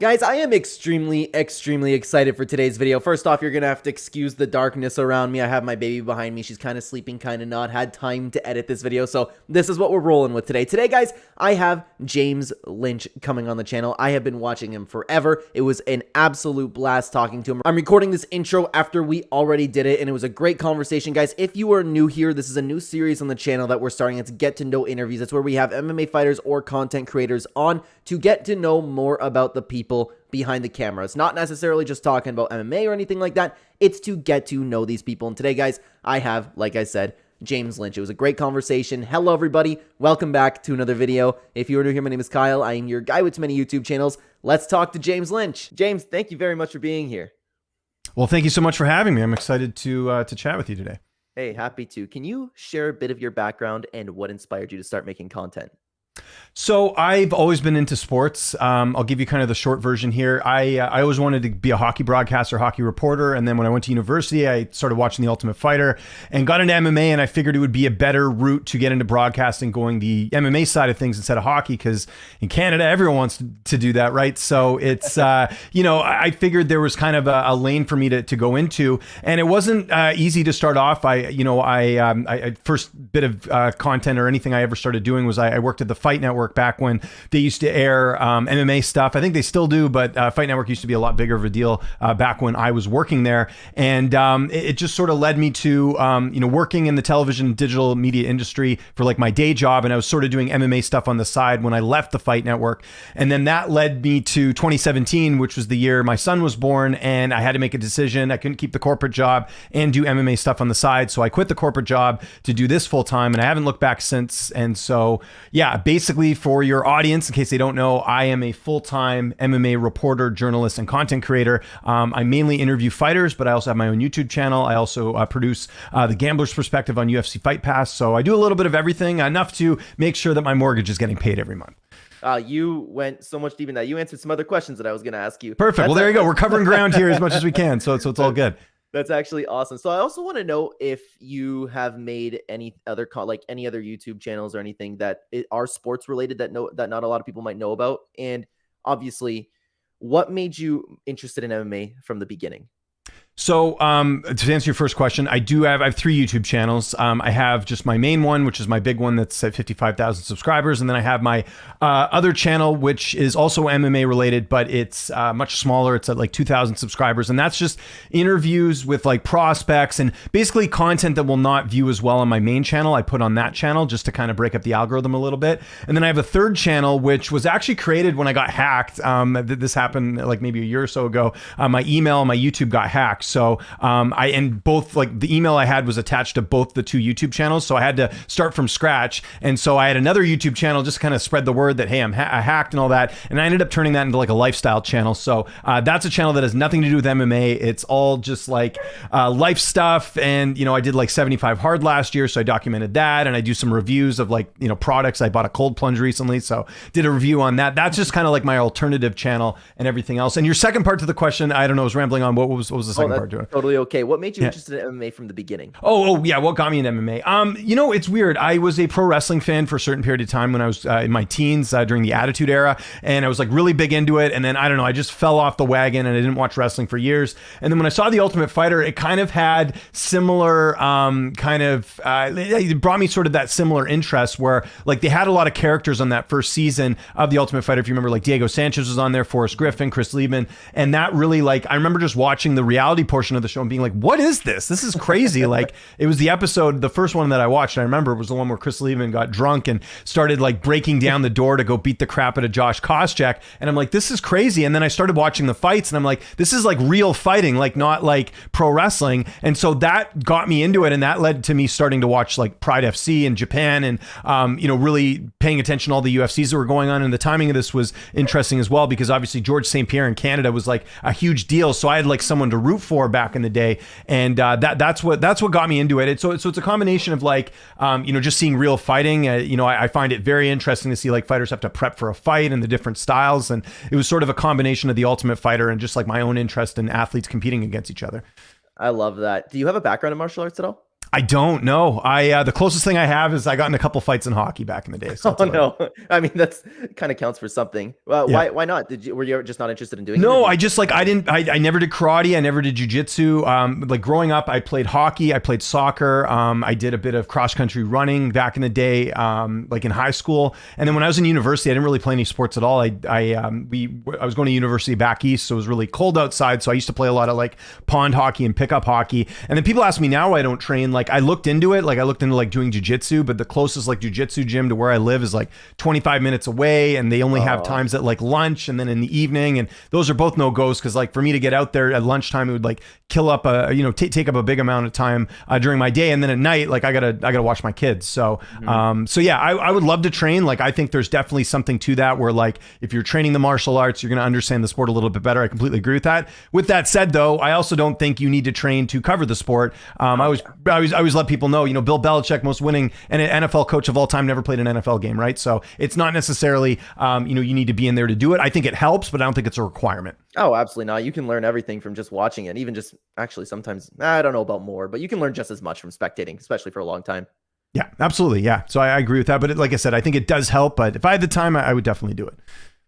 Guys, I am extremely excited for today's video. First off, you're going to have to excuse the darkness around me. I have my baby behind me. She's kind of sleeping, kind of not. Had time to edit this video, so this is what we're rolling with today. Today, guys, I have James Lynch coming on the channel. I have been watching him forever. It was an absolute blast talking to him. I'm recording this intro after we already did it, and it was a great conversation. Guys, if you are new here, this is a new series on the channel that we're starting. It's Get to Know Interviews. It's where we have MMA fighters or content creators on to get to know more about the people behind the camera. It's not necessarily just talking about MMA or anything like that. It's to get to know these people. And today, guys, I have, like I said, James Lynch. It was a great conversation. Hello, everybody. Welcome back to another video. If you are new here, my name is Kyle. I am your guy with too many YouTube channels. Let's talk to James Lynch. James, thank you very much for being here. Well, thank you so much for having me. I'm excited to chat with you today. Hey, happy to. Can you share a bit of your background and what inspired you to start making content? So I've always been into sports. I'll give you kind of the short version here. I always wanted to be a hockey broadcaster, hockey reporter. And then when I went to university, I started watching The Ultimate Fighter and got into MMA. And I figured it would be a better route to get into broadcasting, going the MMA side of things instead of hockey, because in Canada, everyone wants to do that, right? So it's, I figured there was kind of a lane for me to go into. And it wasn't easy to start off. I first bit of content or anything I ever started doing was I worked at the Fight Network back when they used to air MMA stuff. I think they still do, but Fight Network used to be a lot bigger of a deal back when I was working there. And it just sort of led me to, working in the television digital media industry for like my day job. And I was sort of doing MMA stuff on the side when I left the Fight Network. And then that led me to 2017, which was the year my son was born. And I had to make a decision. I couldn't keep the corporate job and do MMA stuff on the side. So I quit the corporate job to do this full time. And I haven't looked back since. And so, yeah, basically, for your audience, in case they don't know, I am a full-time MMA reporter, journalist, and content creator. I mainly interview fighters, but I also have my own YouTube channel. I also produce The Gambler's Perspective on UFC Fight Pass. So I do a little bit of everything, enough to make sure that my mortgage is getting paid every month. You went so much deep in that. You answered some other questions that I was going to ask you. Perfect. Well, there you go. We're covering ground here as much as we can. So it's all good. That's actually awesome. So I also want to know if you have made any other any other YouTube channels or anything that are sports related that not a lot of people might know about. And obviously, what made you interested in MMA from the beginning? So to answer your first question, I have 3 YouTube channels. I have just my main one, which is my big one that's at 55,000 subscribers. And then I have my other channel, which is also MMA related, but it's much smaller. It's at like 2,000 subscribers. And that's just interviews with like prospects and basically content that will not view as well on my main channel. I put on that channel just to kind of break up the algorithm a little bit. And then I have a third channel, which was actually created when I got hacked. This happened like maybe a year or so ago. My email and my YouTube got hacked. So both like the email I had was attached to both the 2 YouTube channels. So I had to start from scratch. And so I had another YouTube channel just kind of spread the word that, hey, I'm hacked and all that. And I ended up turning that into like a lifestyle channel. So that's a channel that has nothing to do with MMA. It's all just like life stuff. And, I did like 75 hard last year. So I documented that. And I do some reviews of like, products. I bought a cold plunge recently. So did a review on that. That's just kind of like my alternative channel and everything else. And your second part to the question, I don't know, I was rambling on. What was the second part? Totally okay. What made you interested in MMA from the beginning? Oh yeah. What got me in MMA? It's weird. I was a pro wrestling fan for a certain period of time when I was in my teens during the Attitude Era, and I was like really big into it. And then I don't know, I just fell off the wagon and I didn't watch wrestling for years. And then when I saw The Ultimate Fighter, it kind of had similar it brought me sort of that similar interest where like they had a lot of characters on that first season of The Ultimate Fighter. If you remember, like Diego Sanchez was on there, Forrest Griffin, Chris Liebman, and that really I remember just watching the reality portion of the show and being like, what is this? This is crazy. Like it was the episode, the first one that I watched, I remember was the one where Chris Liebman got drunk and started like breaking down the door to go beat the crap out of Josh Koscheck. And I'm like, this is crazy. And then I started watching the fights and I'm like, this is like real fighting, like not like pro wrestling. And so that got me into it. And that led to me starting to watch like Pride FC in Japan and, really paying attention to all the UFCs that were going on. And the timing of this was interesting as well, because obviously George St. Pierre in Canada was like a huge deal. So I had like someone to root for back in the day. And that's what got me into it. So it's a combination of like, just seeing real fighting. I find it very interesting to see like fighters have to prep for a fight and the different styles. And it was sort of a combination of The Ultimate Fighter and just like my own interest in athletes competing against each other. I love that. Do you have a background in martial arts at all? I don't know. The closest thing I have is I got in a couple fights in hockey back in the day. So Oh no, I mean that's kind of counts for something. yeah. Why not? Were you just not interested in doing it? No, I just like I never did karate. I never did jujitsu. Like growing up, I played hockey. I played soccer. I did a bit of cross country running back in the day, like in high school. And then when I was in university, I didn't really play any sports at all. I was going to university back east, so it was really cold outside. So I used to play a lot of like pond hockey and pickup hockey. And then people ask me now why I don't train. Like I looked into it. Like I looked into like doing jujitsu, but the closest like jujitsu gym to where I live is like 25 minutes away, and they only have times at like lunch and then in the evening, and those are both no-goes because like for me to get out there at lunchtime, it would like kill up take up a big amount of time during my day, and then at night like I gotta watch my kids. So so yeah, I would love to train. Like I think there's definitely something to that where like if you're training the martial arts, you're gonna understand the sport a little bit better. I completely agree with that. With that said though, I also don't think you need to train to cover the sport. I always let people know, Bill Belichick, most winning and NFL coach of all time, never played an NFL game, right? So it's not necessarily you need to be in there to do it. I think it helps, but I don't think it's a requirement. Oh, absolutely not. You can learn everything from just watching it. Even just actually sometimes, I don't know about more, but you can learn just as much from spectating, especially for a long time. Yeah, absolutely. Yeah. So I agree with that. But like I said, I think it does help. But if I had the time, I would definitely do it.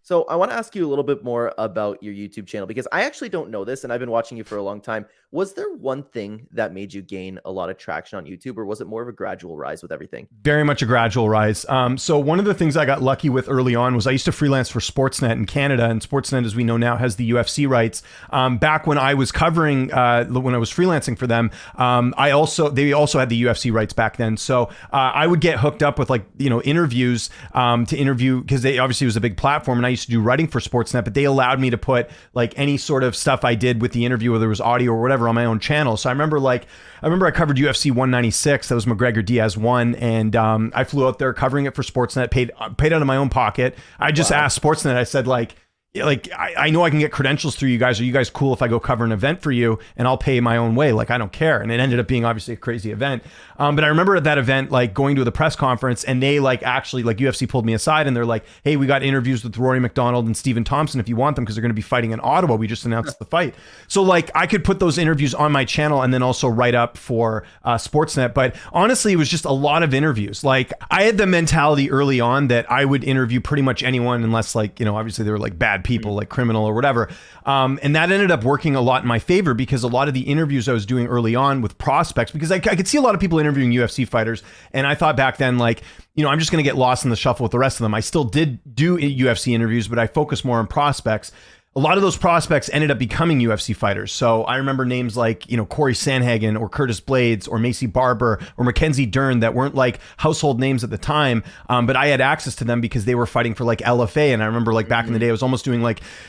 So I want to ask you a little bit more about your YouTube channel, because I actually don't know this and I've been watching you for a long time. Was there one thing that made you gain a lot of traction on YouTube, or was it more of a gradual rise with everything? Very much a gradual rise. So one of the things I got lucky with early on was I used to freelance for Sportsnet in Canada, and Sportsnet, as we know now, has the UFC rights. Back when I was covering, when I was freelancing for them, they also had the UFC rights back then. So I would get hooked up with interviews to interview, because they obviously was a big platform, and I used to do writing for Sportsnet, but they allowed me to put like any sort of stuff I did with the interview, whether it was audio or whatever, on my own channel. So I remember I covered UFC 196. That was McGregor Diaz 1, and I flew out there covering it for Sportsnet, paid out of my own pocket. I just asked Sportsnet, I said I know I can get credentials through you guys. Are you guys cool if I go cover an event for you and I'll pay my own way? Like, I don't care. And it ended up being obviously a crazy event. But I remember at that event, like going to the press conference, and they actually UFC pulled me aside and they're like, hey, we got interviews with Rory McDonald and Stephen Thompson if you want them, because they're going to be fighting in Ottawa. We just announced the fight. So I could put those interviews on my channel and then also write up for Sportsnet. But honestly, it was just a lot of interviews. Like, I had the mentality early on that I would interview pretty much anyone unless obviously they were like bad people, like criminal or whatever. And that ended up working a lot in my favor, because a lot of the interviews I was doing early on with prospects, because I could see a lot of people interviewing UFC fighters. And I thought back then, I'm just going to get lost in the shuffle with the rest of them. I still did do UFC interviews, but I focused more on prospects. A lot of those prospects ended up becoming UFC fighters. So I remember names like, Corey Sandhagen or Curtis Blades or Macy Barber or Mackenzie Dern that weren't like household names at the time. But I had access to them because they were fighting for LFA. And I remember back in the day, I was almost doing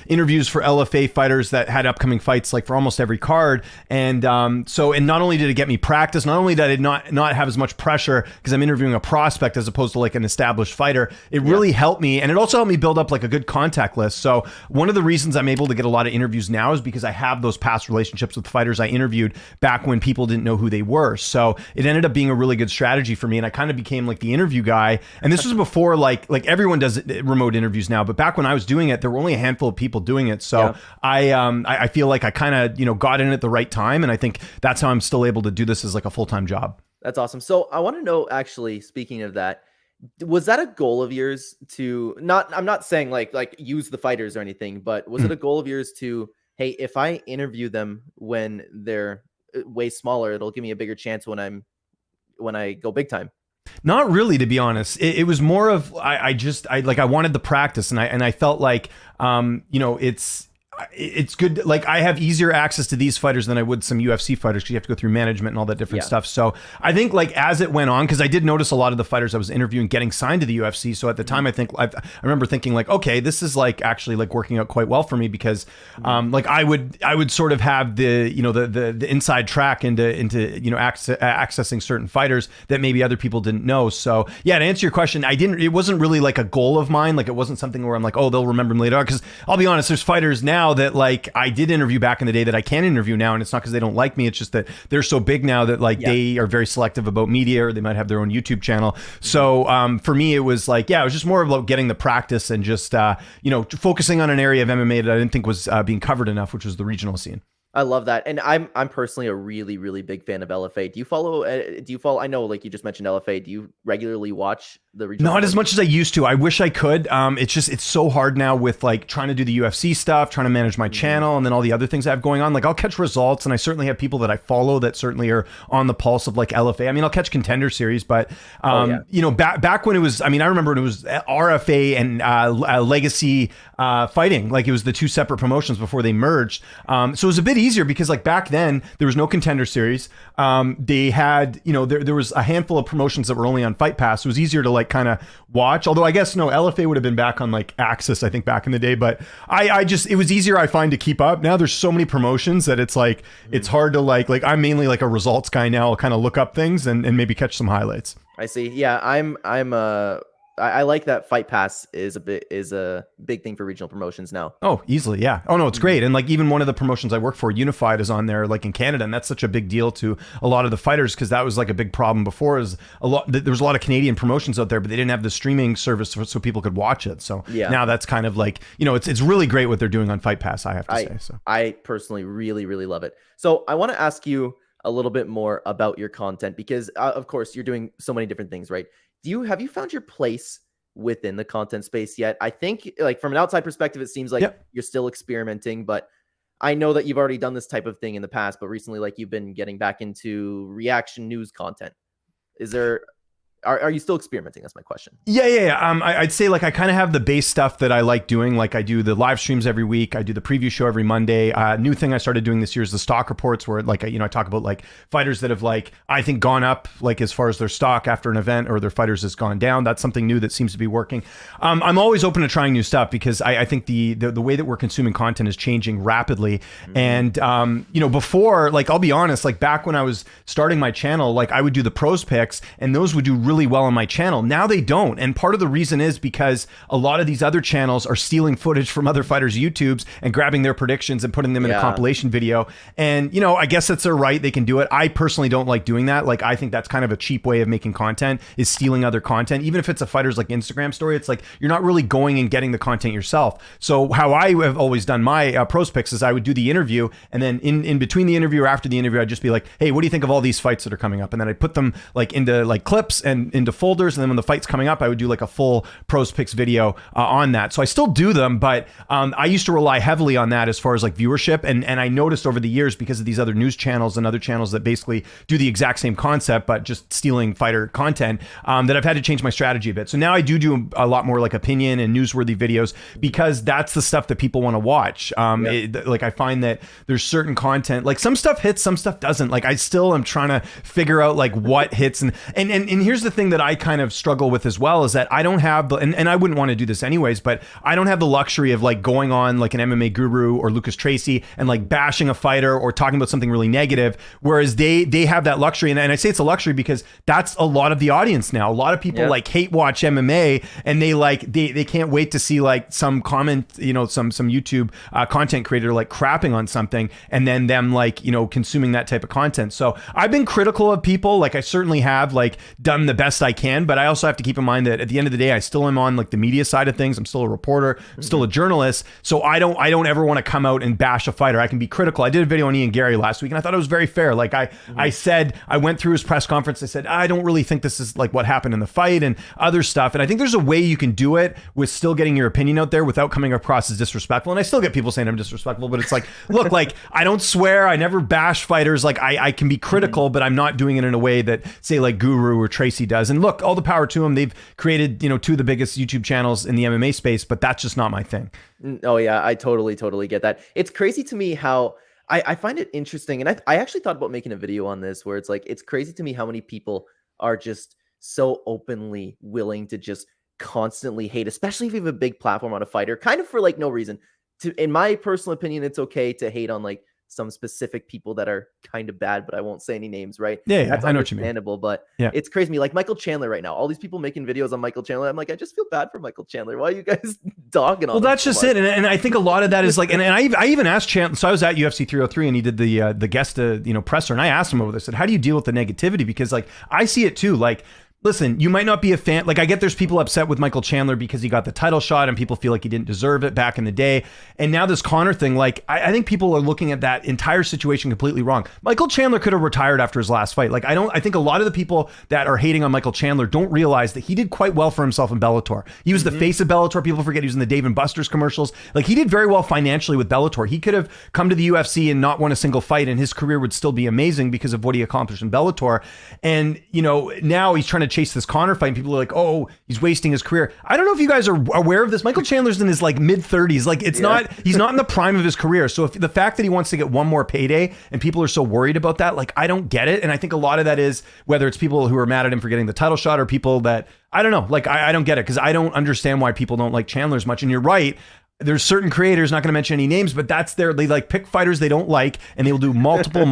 interviews for LFA fighters that had upcoming fights for almost every card. And and not only did it get me practice, not only did I not have as much pressure because I'm interviewing a prospect as opposed to an established fighter, it really helped me. And it also helped me build up a good contact list. So one of the reasons I'm able to get a lot of interviews now is because I have those past relationships with fighters I interviewed back when people didn't know who they were. So it ended up being a really good strategy for me, and I kind of became the interview guy. And this was before everyone does remote interviews now, but back when I was doing it, there were only a handful of people doing it. So I feel like I kind of got in at the right time, and I think that's how I'm still able to do this as a full-time job. That's awesome. So I want to know, actually, speaking of that, was that a goal of yours to I'm not saying use the fighters or anything, but was it a goal of yours to, hey, if I interview them when they're way smaller, it'll give me a bigger chance when I go big time? Not really, to be honest. It was more of I wanted the practice, and I felt it's good. I have easier access to these fighters than I would some UFC fighters, because you have to go through management and all that different stuff. So I think as it went on, because I did notice a lot of the fighters I was interviewing getting signed to the UFC. So at the time, I remember thinking okay, this is actually working out quite well for me, because I would sort of have the the inside track into accessing certain fighters that maybe other people didn't know. So yeah, to answer your question, it wasn't really a goal of mine. It wasn't something where I'm oh, they'll remember me later on. Because I'll be honest, there's fighters now that I did interview back in the day that I can interview now, and it's not because they don't like me. It's just that they're so big now that they are very selective about media, or they might have their own YouTube channel. So for me, it was it was just more about getting the practice and just focusing on an area of MMA that I didn't think was being covered enough, which was the regional scene. I love that, and I'm personally a really big fan of LFA. Do you follow? I know, like you just mentioned LFA. Do you regularly watch the regional? Not as much as I used to. I wish I could. It's so hard now with like trying to do the UFC stuff, trying to manage my channel, and then all the other things I have going on. Like I'll catch results, and I certainly have people that I follow that certainly are on the pulse of like LFA. I mean, I'll catch Contender Series, but you know, back when it was, I mean, I remember when it was RFA and Legacy Fighting. Like it was the two separate promotions before they merged. So it was a bit easier because like back then there was no Contender Series. They had, you know, there was a handful of promotions that were only on Fight Pass. So it was easier to like kind of watch. Although I guess no, LFA would have been back on like Axis, I think, back in the day. But I just, it was easier, I find, to keep up. Now there's so many promotions that it's like it's hard to like I'm mainly like a results guy now. I'll kind of look up things and maybe catch some highlights. I see. Yeah, I like that Fight Pass is a big thing for regional promotions now. Oh, easily, yeah. Oh no, it's great. And like even one of the promotions I work for, Unified, is on there like in Canada, and that's such a big deal to a lot of the fighters because that was like a big problem before. Is there was a lot of Canadian promotions out there, but they didn't have the streaming service so people could watch it. So now that's kind of like, you know, it's really great what they're doing on Fight Pass, I have to say. So I personally really love it. So I want to ask you a little bit more about your content because of course you're doing so many different things, right? Have you found your place within the content space yet? I think like from an outside perspective, it seems like you're still experimenting, but I know that you've already done this type of thing in the past, but recently, like you've been getting back into reaction news content. Are you still experimenting? That's my question. Yeah. I'd say like I kind of have the base stuff that I like doing. Like I do the live streams every week. I do the preview show every Monday. New thing I started doing this year is the stock reports, where like I talk about like fighters that have like I think gone up like as far as their stock after an event, or their fighters has gone down. That's something new that seems to be working. I'm always open to trying new stuff because I think the way that we're consuming content is changing rapidly. And you know, before, like I'll be honest, like back when I was starting my channel, like I would do the pros picks, and those would do really well on my channel. Now they don't. And part of the reason is because a lot of these other channels are stealing footage from other fighters' YouTubes and grabbing their predictions and putting them in a compilation video. And, you know, I guess that's their right. They can do it. I personally don't like doing that. Like, I think that's kind of a cheap way of making content, is stealing other content. Even if it's a fighter's like Instagram story, it's like you're not really going and getting the content yourself. So how I have always done my pros picks is I would do the interview, and then in between the interview or after the interview, I'd just be like, hey, what do you think of all these fights that are coming up? And then I'd put them like into like clips and into folders, and then when the fight's coming up, I would do like a full pros picks video on that. So I still do them, but I used to rely heavily on that as far as like viewership, and I noticed over the years, because of these other news channels and other channels that basically do the exact same concept but just stealing fighter content, that I've had to change my strategy a bit. So now I do a lot more like opinion and newsworthy videos, because that's the stuff that people want to watch. Like I find that there's certain content, like some stuff hits, some stuff doesn't. Like I still am trying to figure out like what hits, and here's the thing that I kind of struggle with as well, is that I don't have the, and I wouldn't want to do this anyways, but I don't have the luxury of like going on like an MMA guru or Lucas Tracy and like bashing a fighter or talking about something really negative, whereas they have that luxury. And I say it's a luxury because that's a lot of the audience now. A lot of people like hate watch MMA, and they can't wait to see like some comment, you know, some YouTube content creator like crapping on something, and then them like, you know, consuming that type of content. So I've been critical of people. Like I certainly have like done the best I can, but I also have to keep in mind that at the end of the day, I still am on like the media side of things. I'm still a reporter, I'm still a journalist. So I don't ever want to come out and bash a fighter. I can be critical. I did a video on Ian Gary last week, and I thought it was very fair. Like I said, I went through his press conference. I said, I don't really think this is like what happened in the fight and other stuff. And I think there's a way you can do it with still getting your opinion out there without coming across as disrespectful. And I still get people saying I'm disrespectful, but it's like, look, like I don't swear. I never bash fighters. Like I can be critical, but I'm not doing it in a way that say like Guru or Tracy does. And look, all the power to them. They've created, you know, two of the biggest YouTube channels in the MMA space, but that's just not my thing. Oh yeah, I totally get that. It's crazy to me how I find it interesting. And I actually thought about making a video on this, where it's like, it's crazy to me how many people are just so openly willing to just constantly hate, especially if you have a big platform on a fighter, kind of for like no reason. In my personal opinion, it's okay to hate on like some specific people that are kind of bad, but I won't say any names, right? Yeah, that's I know what you mean. Understandable, but it's crazy to me. Like Michael Chandler right now, all these people making videos on Michael Chandler. I'm like, I just feel bad for Michael Chandler. Why are you guys dogging on him? Well, that's just it. And I think a lot of that is like, and I even asked Chandler, so I was at UFC 303 and he did the guest, presser. And I asked him over this, I said, how do you deal with the negativity? Because like, I see it too. Like, Listen, you might not be a fan. Like, I get there's people upset with Michael Chandler because he got the title shot and people feel like he didn't deserve it back in the day. And now this Conor thing, like, I think people are looking at that entire situation completely wrong. Michael Chandler could have retired after his last fight. Like, I think a lot of the people that are hating on Michael Chandler don't realize that he did quite well for himself in Bellator. He was the face of Bellator. People forget he was in the Dave & Buster's commercials. Like, he did very well financially with Bellator. He could have come to the UFC and not won a single fight, and his career would still be amazing because of what he accomplished in Bellator. And, you know, now he's trying to chase this Conor fight. And people are like, oh, he's wasting his career. I don't know if you guys are aware of this. Michael Chandler's in his like mid 30s. Like, it's not, he's not in the prime of his career. So if the fact that he wants to get one more payday and people are so worried about that, like, I don't get it. And I think a lot of that is whether it's people who are mad at him for getting the title shot or people that, I don't know, like, I don't get it because I don't understand why people don't like Chandler as much. And you're right. There's certain creators, not going to mention any names, but they like pick fighters they don't like, and they will do multiple,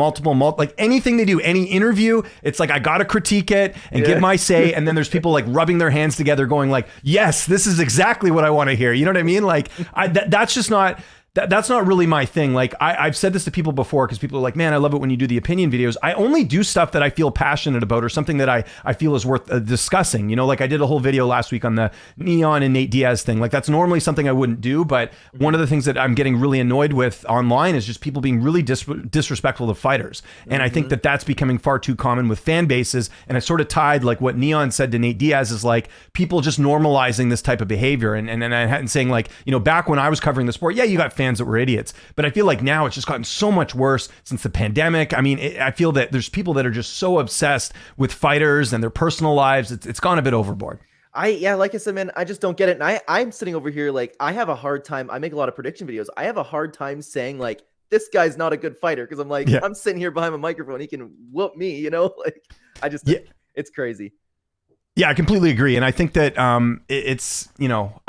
like anything they do, any interview, it's like, I got to critique it and give my say. And then there's people like rubbing their hands together going like, yes, this is exactly what I want to hear. You know what I mean? Like, that's just not... That's not really my thing. Like, I've said this to people before because people are like, man, I love it when you do the opinion videos. I only do stuff that I feel passionate about or something that I feel is worth discussing. You know, like I did a whole video last week on the Neon and Nate Diaz thing. Like, that's normally something I wouldn't do. But one of the things that I'm getting really annoyed with online is just people being really disrespectful to fighters. And I think that that's becoming far too common with fan bases. And I sort of tied like what Neon said to Nate Diaz is like people just normalizing this type of behavior. And I hadn't saying like, you know, back when I was covering the sport, yeah, you got fans that were idiots, but I feel like now it's just gotten so much worse since the pandemic. I mean, I feel that there's people that are just so obsessed with fighters and their personal lives. It's gone a bit overboard. Like I said, man, I just don't get it. And I'm sitting over here like I have a hard time. I make a lot of prediction videos. I have a hard time saying like this guy's not a good fighter because I'm like I'm sitting here behind a microphone. He can whoop me, you know. Like I just it's crazy. Yeah, I completely agree, and I think that it's you know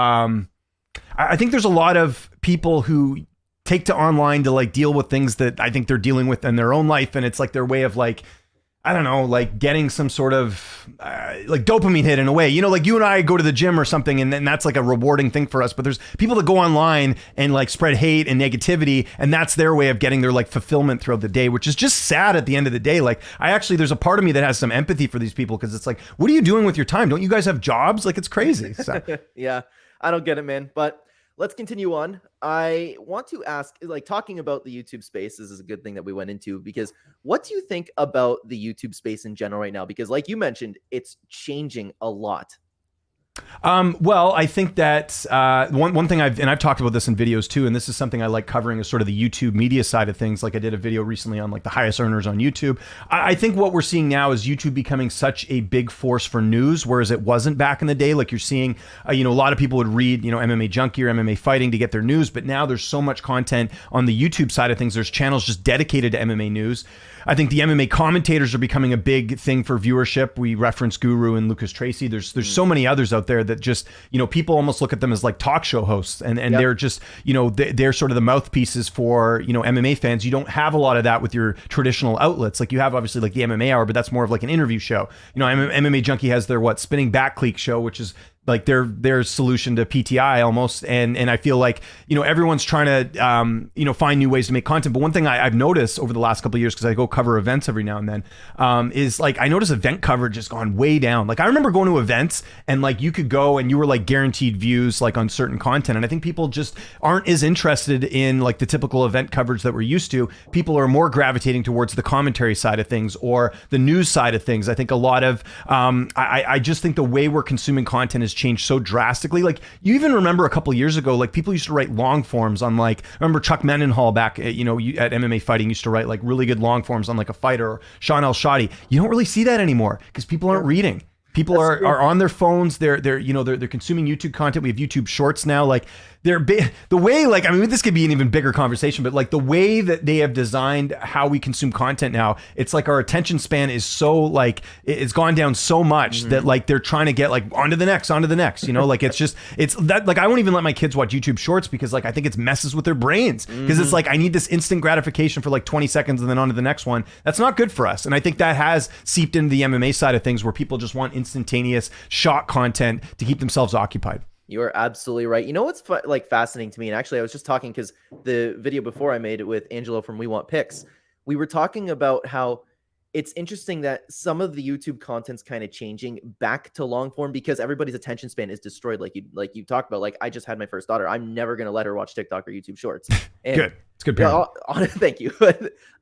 I think there's a lot of people who take to online to like deal with things that I think they're dealing with in their own life. And it's like their way of like, I don't know, like getting some sort of like dopamine hit in a way, you know, like you and I go to the gym or something and then that's like a rewarding thing for us. But there's people that go online and like spread hate and negativity. And that's their way of getting their like fulfillment throughout the day, which is just sad at the end of the day. Like there's a part of me that has some empathy for these people because it's like, what are you doing with your time? Don't you guys have jobs? Like it's crazy. So. Yeah, I don't get it, man. But let's continue on. I want to ask, like talking about the YouTube space, this is a good thing that we went into because what do you think about the YouTube space in general right now? Because like you mentioned, it's changing a lot. Well, I think that one thing I've talked about this in videos too, and this is something I like covering is sort of the YouTube media side of things. Like I did a video recently on like the highest earners on YouTube. I think what we're seeing now is YouTube becoming such a big force for news, whereas it wasn't back in the day. Like you're seeing, you know, a lot of people would read, you know, MMA Junkie or MMA Fighting to get their news, but now there's so much content on the YouTube side of things. There's channels just dedicated to MMA news. I think the MMA commentators are becoming a big thing for viewership. We reference Guru and Lucas Tracy. There's so many others out there that just, you know, people almost look at them as like talk show hosts and they're just, you know, they're sort of the mouthpieces for, you know, MMA fans. You don't have a lot of that with your traditional outlets. Like you have obviously like the MMA Hour, but that's more of like an interview show. You know, MMA Junkie has their Spinning Back Clique show, which is like their solution to PTI almost. And I feel like, you know, everyone's trying to, you know, find new ways to make content. But one thing I've noticed over the last couple of years, because I go cover events every now and then, is like, I notice event coverage has gone way down. Like I remember going to events and like you could go and you were like guaranteed views like on certain content. And I think people just aren't as interested in like the typical event coverage that we're used to. People are more gravitating towards the commentary side of things or the news side of things. I think a lot of, I just think the way we're consuming content is changed so drastically. Like you even remember a couple years ago, like people used to write long forms on like, I remember Chuck Mendenhall back at, you know, at MMA Fighting used to write like really good long forms on like a fighter or Sean El Shadi. You don't really see that anymore because people aren't reading. People are on their phones. They're you know, they're consuming YouTube content. We have YouTube Shorts now. Like the way, like, I mean, this could be an even bigger conversation, but like the way that they have designed how we consume content now, it's like our attention span is so like, it's gone down so much that like they're trying to get like onto the next, you know, like it's that, like I won't even let my kids watch YouTube Shorts because like I think it messes with their brains because it's like I need this instant gratification for like 20 seconds and then on to the next one. That's not good for us. And I think that has seeped into the MMA side of things where people just want instantaneous shot content to keep themselves occupied. You are absolutely right. You know what's like fascinating to me, and actually I was just talking because the video before I made it with Angelo from We Want Picks, we were talking about how it's interesting that some of the YouTube content's kind of changing back to long form because everybody's attention span is destroyed. Like you talked about, like I just had my first daughter. I'm never going to let her watch TikTok or YouTube shorts. And Good. It's good parenting. Thank you.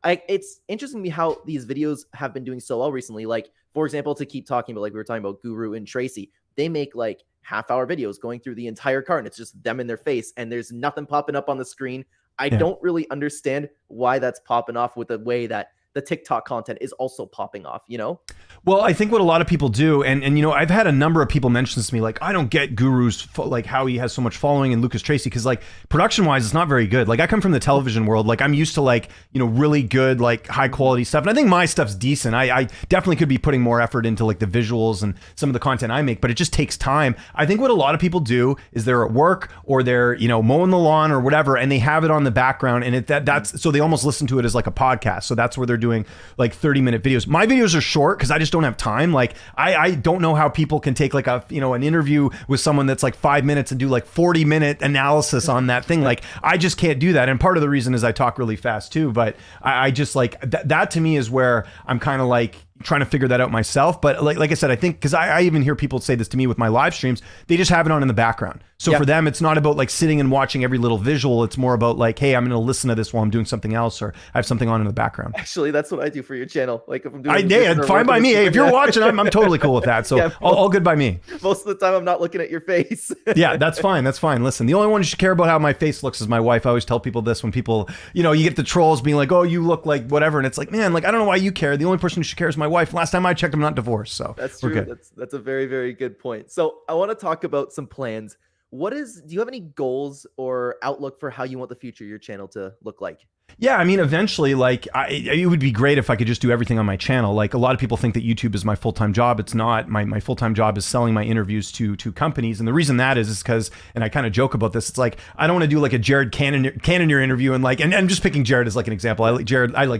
It's interesting to me how these videos have been doing so well recently. Like, for example, to keep talking about, like we were talking about Guru and Tracy, they make like half-hour videos going through the entire cart, and it's just them in their face, and there's nothing popping up on the screen. I don't really understand why that's popping off with the way that the TikTok content is also popping off, you know? Well, I think what a lot of people do, and you know, I've had a number of people mention this to me, like, I don't get Guru's, like, how he has so much following, and Lucas Tracy, because, like, production-wise, it's not very good. Like, I come from the television world. Like, I'm used to, like, you know, really good, like, high-quality stuff, and I think my stuff's decent. I definitely could be putting more effort into, like, the visuals and some of the content I make, but it just takes time. I think what a lot of people do is they're at work, or they're, you know, mowing the lawn or whatever, and they have it on the background, and that's so they almost listen to it as, like, a podcast. So that's where they're doing, like, 30-minute videos. My videos are short because I just don't have time. Like, I don't know how people can take, like, a, you know, an interview with someone that's like 5 minutes and do like 40-minute analysis on that thing. Like, I just can't do that. And part of the reason is I talk really fast too, but I just like that to me is where I'm kind of like trying to figure that out myself. But like I said, I think, because I even hear people say this to me with my live streams, they just have it on in the background. So for them, it's not about like sitting and watching every little visual. It's more about like, hey, I'm going to listen to this while I'm doing something else, or I have something on in the background. Actually, that's what I do for your channel. Like, if I'm doing fine by me. Hey, if you're watching, I'm totally cool with that. So yeah, all good by me. Most of the time, I'm not looking at your face. Yeah, that's fine. That's fine. Listen, the only one who should care about how my face looks is my wife. I always tell people this when people, you know, you get the trolls being like, oh, you look like whatever. And it's like, man, like, I don't know why you care. The only person who should care is my wife. Last time I checked, I'm not divorced. So that's true. That's a very, very good point. So I want to talk about some plans. Do you have any goals or outlook for how you want the future of your channel to look like? Yeah, I mean, eventually, like, it would be great if I could just do everything on my channel. Like, a lot of people think that YouTube is my full-time job. It's not. My full-time job is selling my interviews to companies. And the reason that is because, and I kind of joke about this, it's like, I don't want to do like a Jared Cannonier interview and like, and I'm just picking Jared as like an example. I like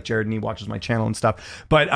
Jared and he watches my channel and stuff. But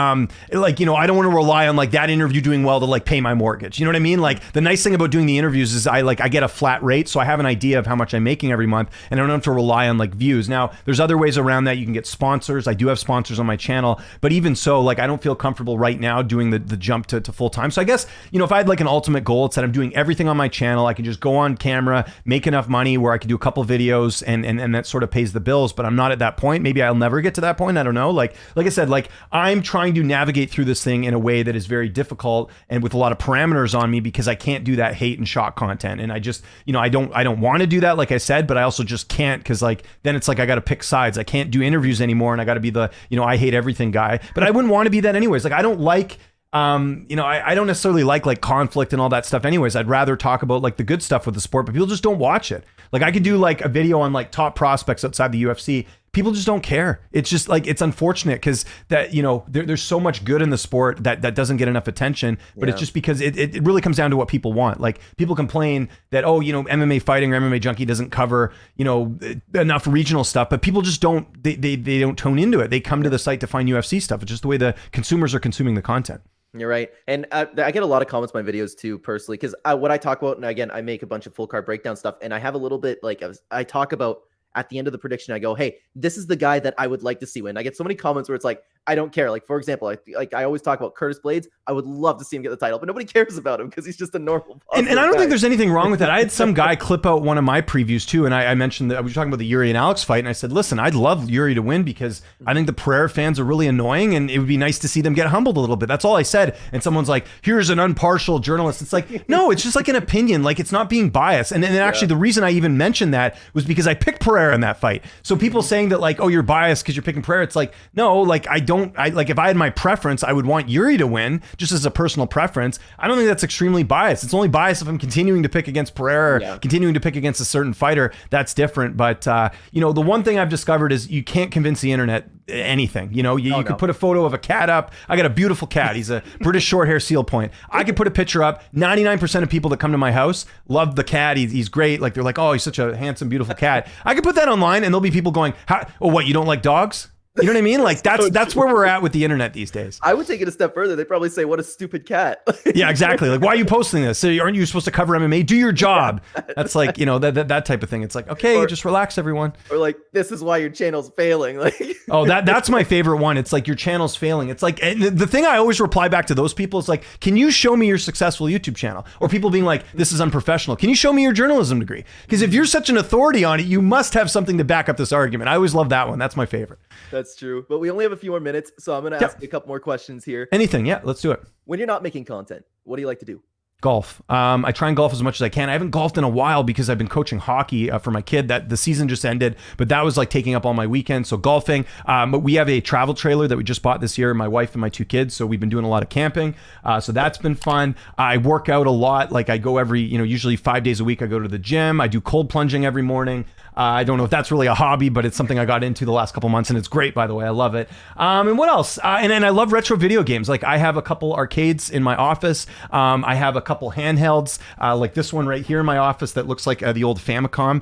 like, you know, I don't want to rely on like that interview doing well to like pay my mortgage. You know what I mean? Like, the nice thing about doing the interviews is I get a flat rate. So I have an idea of how much I'm making every month, and I don't have to rely on like views. Now, there's other ways around that. You can get sponsors. I do have sponsors on my channel, but even so, like, I don't feel comfortable right now doing the jump to full time. So I guess, you know, if I had like an ultimate goal, it's that I'm doing everything on my channel. I can just go on camera, make enough money where I can do a couple videos and that sort of pays the bills, but I'm not at that point. Maybe I'll never get to that point. I don't know. Like I said, like, I'm trying to navigate through this thing in a way that is very difficult and with a lot of parameters on me, because I can't do that hate and shock content. And I just, you know, I don't want to do that, like I said, but I also just can't, because like, then it's like, I got to pick sides. I can't do interviews anymore, and I got to be the, you know, I hate everything guy. But I wouldn't want to be that anyways. Like, I don't like, you know, I don't necessarily like conflict and all that stuff anyways. I'd rather talk about like the good stuff with the sport, but people just don't watch it. Like, I could do like a video on like top prospects outside the UFC. People just don't care. It's just like, it's unfortunate because that, you know, there's so much good in the sport that doesn't get enough attention, but it's just because it really comes down to what people want. Like, people complain that, oh, you know, MMA Fighting or MMA Junkie doesn't cover, you know, enough regional stuff, but people just don't, they don't tune into it. They come to the site to find UFC stuff. It's just the way the consumers are consuming the content. You're right. And I get a lot of comments on my videos too, personally, because what I talk about, and again, I make a bunch of full card breakdown stuff, and I have a little bit like, I talk about, at the end of the prediction, I go, hey, this is the guy that I would like to see win. I get so many comments where it's like, I don't care. Like, for example, I always talk about Curtis Blades. I would love to see him get the title, but nobody cares about him because he's just a normal. And I don't think there's anything wrong with that. I had some guy clip out one of my previews too, and I mentioned that I was talking about the Yuri and Alex fight, and I said, listen, I'd love Yuri to win because I think the Pereira fans are really annoying, and it would be nice to see them get humbled a little bit. That's all I said. And someone's like, here's an impartial journalist. It's like, no, it's just like an opinion. Like, it's not being biased. And then actually, the reason I even mentioned that was because I picked Pereira in that fight. So people saying that like, oh, you're biased because you're picking Pereira. It's like, no, like, I like, if I had my preference, I would want Yuri to win just as a personal preference. I don't think that's extremely biased. It's only biased if I'm continuing to pick against Pereira, continuing to pick against a certain fighter. That's different. But, you know, the one thing I've discovered is you can't convince the internet anything. You know, you could put a photo of a cat up. I got a beautiful cat. He's a British short hair seal point. I could put a picture up. 99% of people that come to my house love the cat. He's great. Like, they're like, oh, he's such a handsome, beautiful cat. I could put that online and there'll be people going, oh, what, you don't like dogs? You know what I mean? Like that's where we're at with the internet these days. I would take it a step further. They'd probably say, what a stupid cat. Yeah, exactly. Like, why are you posting this? So aren't you supposed to cover MMA? Do your job. That's like, that type of thing. It's like, okay, just relax, everyone. Or like, this is why your channel's failing. Like, oh, that's my favorite one. It's like, your channel's failing. It's like, and the thing I always reply back to those people is like, can you show me your successful YouTube channel? Or people being like, this is unprofessional. Can you show me your journalism degree? Because if you're such an authority on it, you must have something to back up this argument. I always love that one. That's my favorite. That's true. But we only have a few more minutes, so I'm going to ask you a couple more questions here. Anything. Yeah, let's do it. When you're not making content, what do you like to do? Golf. I try and golf as much as I can. I haven't golfed in a while because I've been coaching hockey for my kid. That the season just ended, but that was like taking up all my weekends. So golfing. But we have a travel trailer that we just bought this year, my wife and my 2 kids. So we've been doing a lot of camping. So that's been fun. I work out a lot. Like I go every, usually 5 days a week. I go to the gym. I do cold plunging every morning. I don't know if that's really a hobby, but it's something I got into the last couple months, and it's great, by the way. I love it. And what else? And I love retro video games. Like I have a couple arcades in my office. I have a couple handhelds, like this one right here in my office that looks like the old Famicom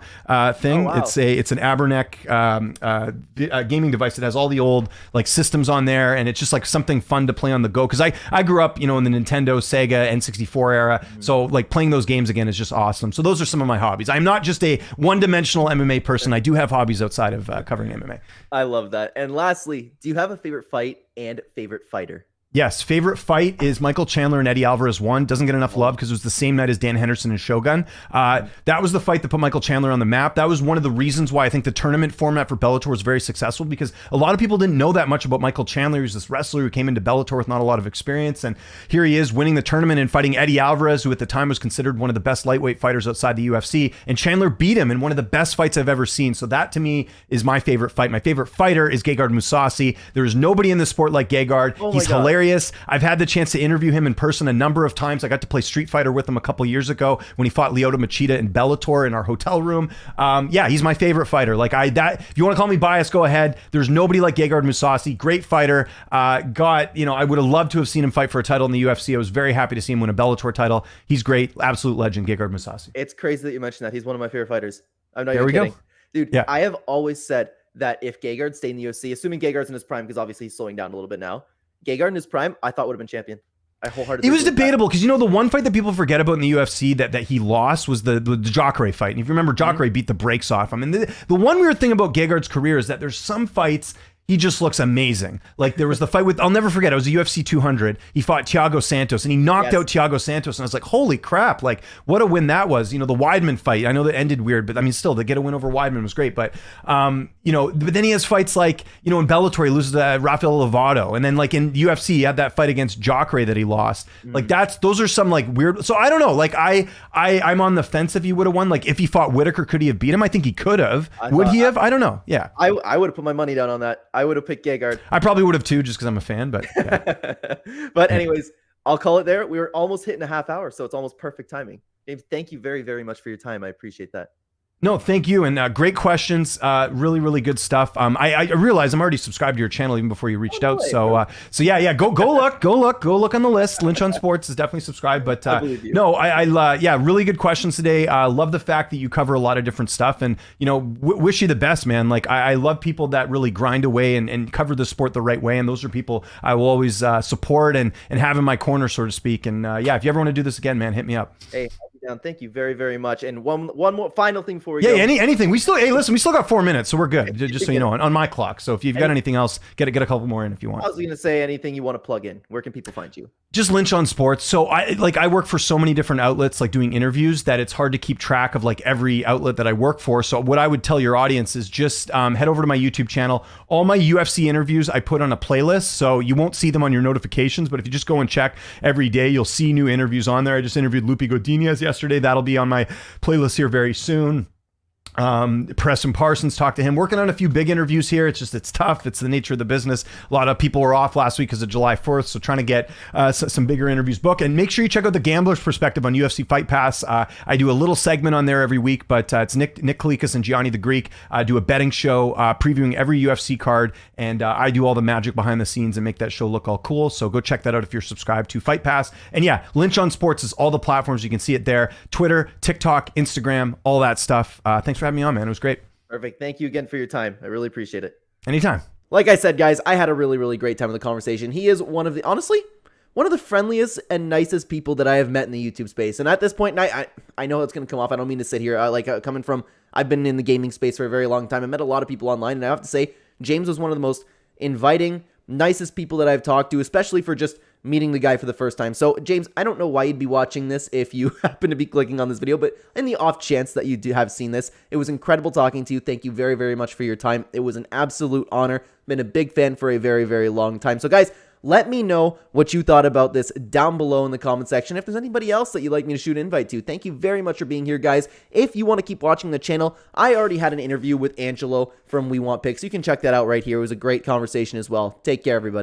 thing. Oh, wow. It's an Aberneck gaming device that has all the old like systems on there, and it's just like something fun to play on the go. Because I grew up, in the Nintendo, Sega, N64 era, so like playing those games again is just awesome. So those are some of my hobbies. I'm not just a one-dimensional MMA person. I do have hobbies outside of covering MMA. I love that. And lastly, do you have a favorite fight and favorite fighter? Yes, favorite fight is Michael Chandler and Eddie Alvarez 1. Doesn't get enough love because it was the same night as Dan Henderson and Shogun. That was the fight that put Michael Chandler on the map. That was one of the reasons why I think the tournament format for Bellator was very successful, because a lot of people didn't know that much about Michael Chandler. He was this wrestler who came into Bellator with not a lot of experience, and here he is winning the tournament and fighting Eddie Alvarez, who at the time was considered one of the best lightweight fighters outside the UFC, and Chandler beat him in one of the best fights I've ever seen. So that to me is my favorite fight. My favorite fighter is Gegard Mousasi. There is nobody in the sport like Gegard. He's hilarious. I've had the chance to interview him in person a number of times. I got to play Street Fighter with him a couple years ago when he fought Lyoto Machida in Bellator in our hotel room. Yeah, he's my favorite fighter. Like if you want to call me biased, go ahead. There's nobody like Gegard Mousasi. Great fighter. I would have loved to have seen him fight for a title in the UFC. I was very happy to see him win a Bellator title. He's great. Absolute legend, Gegard Mousasi. It's crazy that you mentioned that. He's one of my favorite fighters. I'm not even kidding. Dude, yeah. I have always said that if Gegard stayed in the UFC, assuming Gegard's in his prime, because obviously he's slowing down a little bit now, Gegard in his prime, I thought would have been champion. I wholeheartedly. It was debatable because the one fight that people forget about in the UFC that he lost was the Jacare fight. And if you remember, Jacare beat the brakes off him. And the one weird thing about Gegard's career is that there's some fights he just looks amazing. Like there was the fight with, I'll never forget, it was a UFC 200. He fought Thiago Santos and he knocked out Thiago Santos. And I was like, holy crap, like what a win that was. The Weidman fight, I know that ended weird, but I mean, still to get a win over Weidman was great. But, but then he has fights like, in Bellator, he loses to Rafael Lovato. And then like in UFC, he had that fight against Jacare that he lost. Like those are some like weird, so I don't know. Like I'm on the fence if he would have won. Like if he fought Whitaker, could he have beat him? I think he could have. Would he have? I don't know. Yeah. I would have put my money down on that. I would have picked Gegard. I probably would have too, just because I'm a fan, but yeah. But anyways, I'll call it there. We were almost hitting a half hour, so it's almost perfect timing. James, thank you very, very much for your time. I appreciate that. No, thank you. And great questions. Really, really good stuff. I realize I'm already subscribed to your channel even before you reached out. So yeah, go look on the list. Lynch on Sports is definitely subscribed. But yeah, really good questions today. Love the fact that you cover a lot of different stuff, and wish you the best, man. Like I love people that really grind away and cover the sport the right way, and those are people I will always support and have in my corner, so to speak. And yeah, if you ever want to do this again, man, hit me up. Hey, down. Thank you very, very much. And one more final thing before we go. Anything. We still got 4 minutes, so we're good. Just so you know, on my clock. So if you've got anything else, get a couple more in if you want. I was going to say anything you want to plug in. Where can people find you? Just Lynch on Sports. So I work for so many different outlets, like doing interviews, that it's hard to keep track of like every outlet that I work for. So what I would tell your audience is just head over to my YouTube channel. All my UFC interviews I put on a playlist, so you won't see them on your notifications. But if you just go and check every day, you'll see new interviews on there. I just interviewed Lupi Godinez yesterday. That'll be on my playlist here very soon. Preston Parsons, talked to him, working on a few big interviews here. It's tough. It's the nature of the business. A lot of people were off last week because of July 4th. So trying to get some bigger interviews booked. And make sure you check out the Gambler's Perspective on UFC Fight Pass. I do a little segment on there every week, but it's Nick Kalikas and Gianni the Greek. I do a betting show previewing every UFC card, and I do all the magic behind the scenes and make that show look all cool. So go check that out if you're subscribed to Fight Pass. And yeah, Lynch on Sports is all the platforms. You can see it there. Twitter, TikTok, Instagram, all that stuff. Thanks for having me on, man. It was great. Perfect. Thank you again for your time. I really appreciate it. Anytime. like I said, guys, I had a really, really great time in the conversation. He is honestly, one of the friendliest and nicest people that I have met in the YouTube space. And at this point, and I know it's going to come off. I don't mean to sit here. Coming from, I've been in the gaming space for a very long time. I met a lot of people online, and I have to say, James was one of the most inviting, nicest people that I've talked to, especially for just meeting the guy for the first time. So, James, I don't know why you'd be watching this if you happen to be clicking on this video, but in the off chance that you do have seen this, it was incredible talking to you. Thank you very, very much for your time. It was an absolute honor. Been a big fan for a very, very long time. So, guys, let me know what you thought about this down below in the comment section. If there's anybody else that you'd like me to shoot an invite to, thank you very much for being here, guys. If you want to keep watching the channel, I already had an interview with Angelo from We Want Picks. You can check that out right here. It was a great conversation as well. Take care, everybody.